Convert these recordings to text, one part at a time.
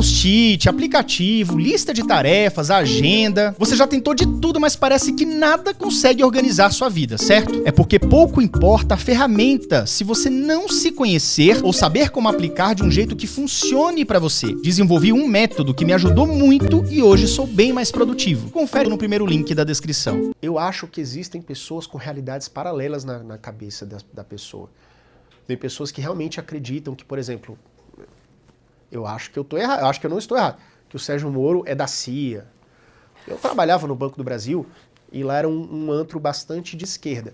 post-it, aplicativo, lista de tarefas, agenda. Você já tentou de tudo, mas parece que nada consegue organizar sua vida, certo? É porque pouco importa a ferramenta se você não se conhecer ou saber como aplicar de um jeito que funcione para você. Desenvolvi um método que me ajudou muito e hoje sou bem mais produtivo. Confere no primeiro link da descrição. Eu acho que existem pessoas com realidades paralelas na cabeça da pessoa. Tem pessoas que realmente acreditam que, por exemplo, eu acho que eu tô errado, eu acho que eu não estou errado, que o Sérgio Moro é da CIA. Eu trabalhava no Banco do Brasil e lá era um antro bastante de esquerda.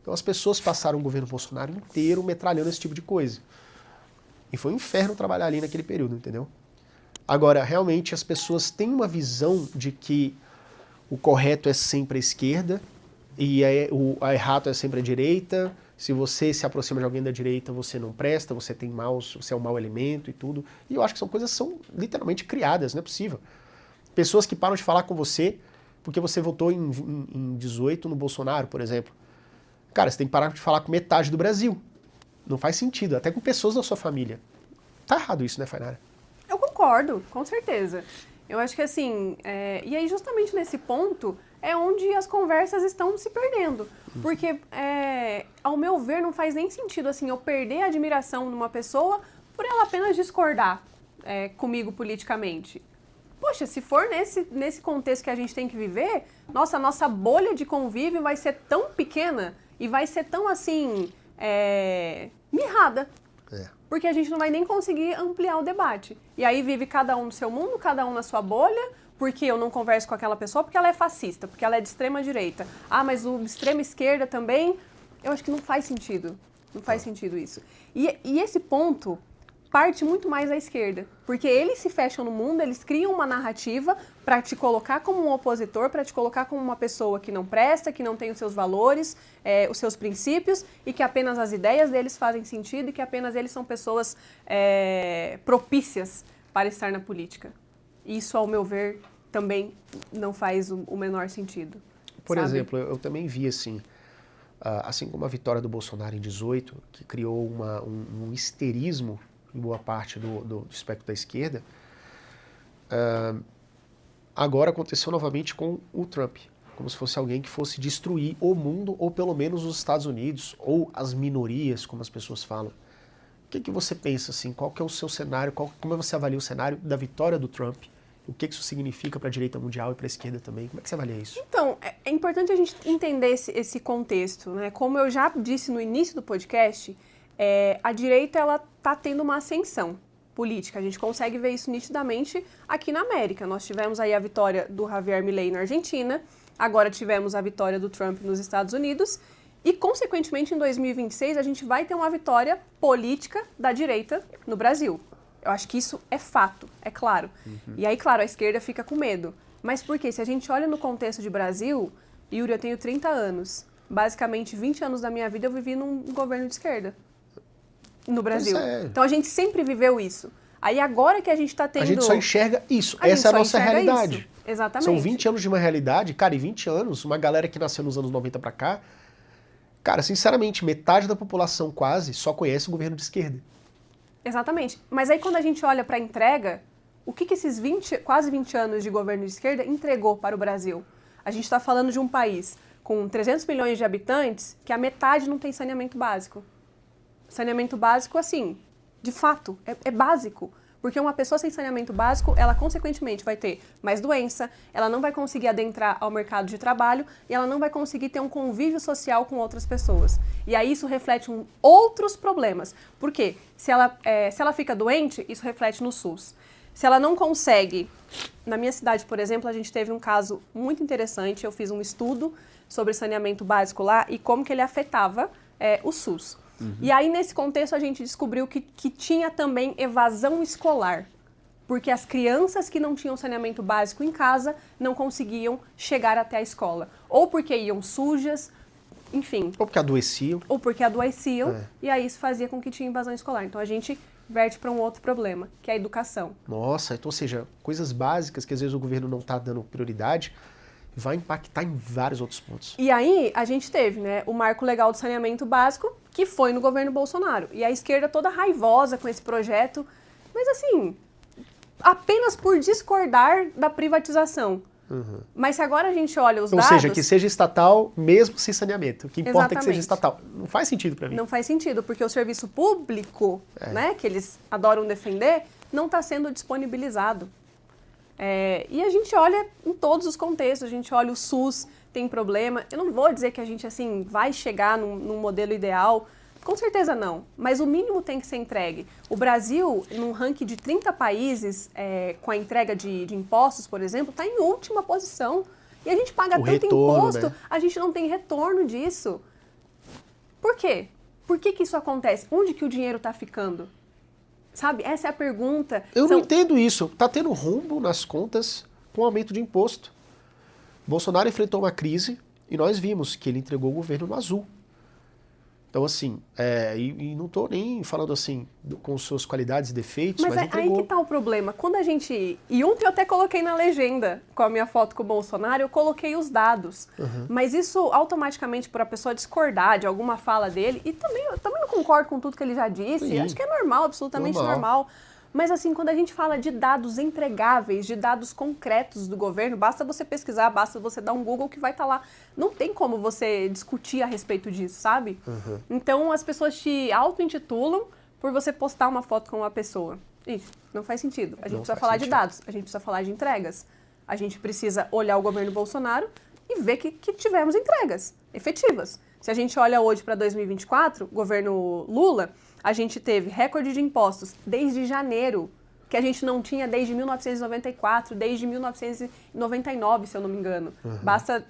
Então as pessoas passaram o governo Bolsonaro inteiro metralhando esse tipo de coisa. E foi um inferno trabalhar ali naquele período, entendeu? Agora, realmente as pessoas têm uma visão de que o correto é sempre a esquerda e o errado é sempre a direita. Se você se aproxima de alguém da direita, você não presta, você tem maus, você é um mau elemento e tudo. E eu acho que são coisas que são literalmente criadas, não é possível. Pessoas que param de falar com você porque você votou em 18 no Bolsonaro, por exemplo. Cara, você tem que parar de falar com metade do Brasil. Não faz sentido, até com pessoas da sua família. Tá errado isso, né, Fainara? Eu concordo, com certeza. Eu acho que assim, e aí justamente nesse ponto é onde as conversas estão se perdendo. Porque, ao meu ver, não faz nem sentido assim, eu perder a admiração numa pessoa por ela apenas discordar comigo politicamente. Poxa, se for nesse contexto que a gente tem que viver, a nossa bolha de convívio vai ser tão pequena e vai ser tão assim, mirrada. Porque a gente não vai nem conseguir ampliar o debate. E aí vive cada um no seu mundo, cada um na sua bolha, porque eu não converso com aquela pessoa porque ela é fascista, porque ela é de extrema direita. Ah, mas o extrema esquerda também, eu acho que não faz sentido. Não faz sentido isso. E esse ponto parte muito mais da esquerda, porque eles se fecham no mundo, eles criam uma narrativa para te colocar como um opositor, para te colocar como uma pessoa que não presta, que não tem os seus valores, os seus princípios, e que apenas as ideias deles fazem sentido e que apenas eles são pessoas propícias para estar na política. Isso, ao meu ver, também não faz o menor sentido. Por exemplo, eu também vi assim como a vitória do Bolsonaro em 18, que criou um histerismo em boa parte do espectro da esquerda, agora aconteceu novamente com o Trump, como se fosse alguém que fosse destruir o mundo, ou pelo menos os Estados Unidos, ou as minorias, como as pessoas falam. O que você pensa, assim, qual que é o seu cenário, como você avalia o cenário da vitória do Trump? O que isso significa para a direita mundial e para a esquerda também? Como é que você avalia isso? Então, é importante a gente entender esse contexto, né? Como eu já disse no início do podcast, a direita ela está tendo uma ascensão política. A gente consegue ver isso nitidamente aqui na América. Nós tivemos aí a vitória do Javier Milei na Argentina, agora tivemos a vitória do Trump nos Estados Unidos e, consequentemente, em 2026 a gente vai ter uma vitória política da direita no Brasil. Eu acho que isso é fato, é claro. E aí, claro, a esquerda fica com medo. Mas por quê? Se a gente olha no contexto de Brasil, Yuri, eu tenho 30 anos. Basicamente, 20 anos da minha vida eu vivi num governo de esquerda. No Brasil. Então a gente sempre viveu isso. Aí agora que a gente está tendo... A gente só enxerga isso. Essa é a nossa realidade. Isso. Exatamente. São 20 anos de uma realidade. Cara, e 20 anos, uma galera que nasceu nos anos 90 pra cá, cara, sinceramente, metade da população quase só conhece o governo de esquerda. Exatamente. Mas aí quando a gente olha para a entrega, o que esses quase 20 anos de governo de esquerda entregou para o Brasil? A gente está falando de um país com 300 milhões de habitantes que a metade não tem saneamento básico. Saneamento básico, assim, de fato, é básico. Porque uma pessoa sem saneamento básico, ela consequentemente vai ter mais doença, ela não vai conseguir adentrar ao mercado de trabalho e ela não vai conseguir ter um convívio social com outras pessoas. E aí isso reflete outros problemas. Por quê? Se ela fica doente, isso reflete no SUS. Se ela não consegue... Na minha cidade, por exemplo, a gente teve um caso muito interessante. Eu fiz um estudo sobre saneamento básico lá e como que ele afetava o SUS. E aí, nesse contexto, a gente descobriu que tinha também evasão escolar, porque as crianças que não tinham saneamento básico em casa não conseguiam chegar até a escola. Ou porque iam sujas, enfim. Ou porque adoeciam. E aí isso fazia com que tinha invasão escolar. Então a gente verte para um outro problema, que é a educação. Nossa, então, ou seja, coisas básicas que às vezes o governo não está dando prioridade, vai impactar em vários outros pontos. E aí, a gente teve, né, o Marco Legal do Saneamento Básico, que foi no governo Bolsonaro. E a esquerda toda raivosa com esse projeto. Mas assim, apenas por discordar da privatização. Mas se agora a gente olha os dados... Ou seja, que seja estatal mesmo sem saneamento. O que importa é que seja estatal. Não faz sentido para mim. Não faz sentido, porque o serviço público, né, que eles adoram defender, não está sendo disponibilizado. E a gente olha em todos os contextos, a gente olha o SUS, tem problema. Eu não vou dizer que a gente assim vai chegar num modelo ideal, com certeza não, mas o mínimo tem que ser entregue. O Brasil, num ranking de 30 países, com a entrega de impostos, por exemplo, está em última posição. E a gente paga tanto imposto, né? A gente não tem retorno disso. Por quê? Por que isso acontece? Onde que o dinheiro está ficando? Sabe? Essa é a pergunta. Eu não entendo isso. Está tendo rombo nas contas com aumento de imposto. Bolsonaro enfrentou uma crise e nós vimos que ele entregou o governo no azul. Então, assim, e não estou nem falando assim com suas qualidades e defeitos, mas entregou. Aí que tá o problema. Quando a gente... E ontem eu até coloquei na legenda, com a minha foto com o Bolsonaro, eu coloquei os dados. Mas isso automaticamente, por a pessoa discordar de alguma fala dele, e eu também não concordo com tudo que ele já disse, Sim. Acho que é normal, absolutamente normal. Mas assim, quando a gente fala de dados entregáveis, de dados concretos do governo, basta você pesquisar, basta você dar um Google que vai estar lá. Não tem como você discutir a respeito disso, sabe? Então as pessoas te auto-intitulam por você postar uma foto com uma pessoa. Isso não faz sentido. A gente precisa falar de dados, a gente precisa falar de entregas. A gente precisa olhar o governo Bolsonaro e ver que tivemos entregas efetivas. Se a gente olha hoje para 2024, governo Lula, a gente teve recorde de impostos desde janeiro, que a gente não tinha desde 1994, desde 1999, se eu não me engano. Basta,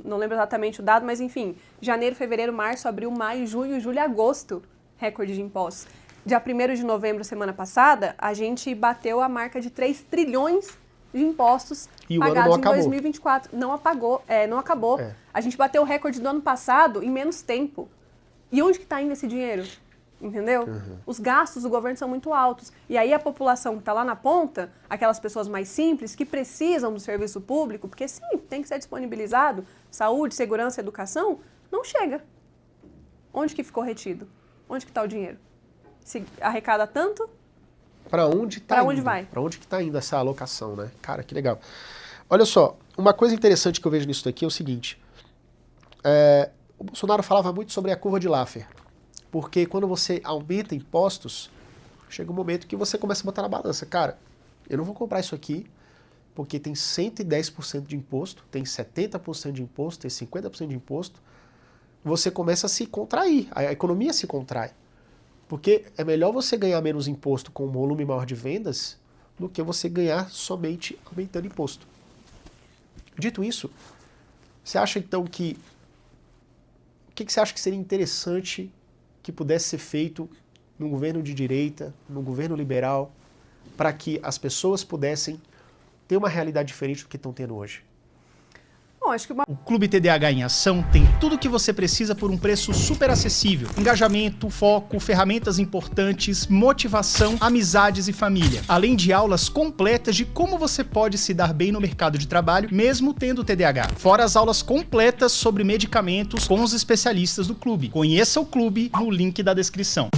não lembro exatamente o dado, mas enfim, janeiro, fevereiro, março, abril, maio, junho, julho e agosto, recorde de impostos. Dia 1º de novembro, semana passada, a gente bateu a marca de 3 trilhões de impostos pagados em 2024. Não acabou. A gente bateu o recorde do ano passado em menos tempo. E onde que está indo esse dinheiro? Entendeu? Os gastos do governo são muito altos. E aí a população que está lá na ponta, aquelas pessoas mais simples, que precisam do serviço público, porque sim, tem que ser disponibilizado, saúde, segurança, educação, não chega. Onde que ficou retido? Onde que está o dinheiro? Se arrecada tanto... Para onde está indo? Para onde vai? Para onde que está indo essa alocação, né? Cara, que legal. Olha só, uma coisa interessante que eu vejo nisso daqui é o seguinte. O Bolsonaro falava muito sobre a curva de Laffer. Porque quando você aumenta impostos, chega um momento que você começa a botar na balança. Cara, eu não vou comprar isso aqui, porque tem 110% de imposto, tem 70% de imposto, tem 50% de imposto. Você começa a se contrair, a economia se contrai. Porque é melhor você ganhar menos imposto com um volume maior de vendas do que você ganhar somente aumentando imposto. Dito isso, você acha então que... O que você acha que seria interessante que pudesse ser feito num governo de direita, num governo liberal, para que as pessoas pudessem ter uma realidade diferente do que estão tendo hoje? Bom, acho que O Clube TDAH em Ação tem tudo o que você precisa por um preço super acessível. Engajamento, foco, ferramentas importantes, motivação, amizades e família. Além de aulas completas de como você pode se dar bem no mercado de trabalho, mesmo tendo TDAH. Fora as aulas completas sobre medicamentos com os especialistas do clube. Conheça o clube no link da descrição.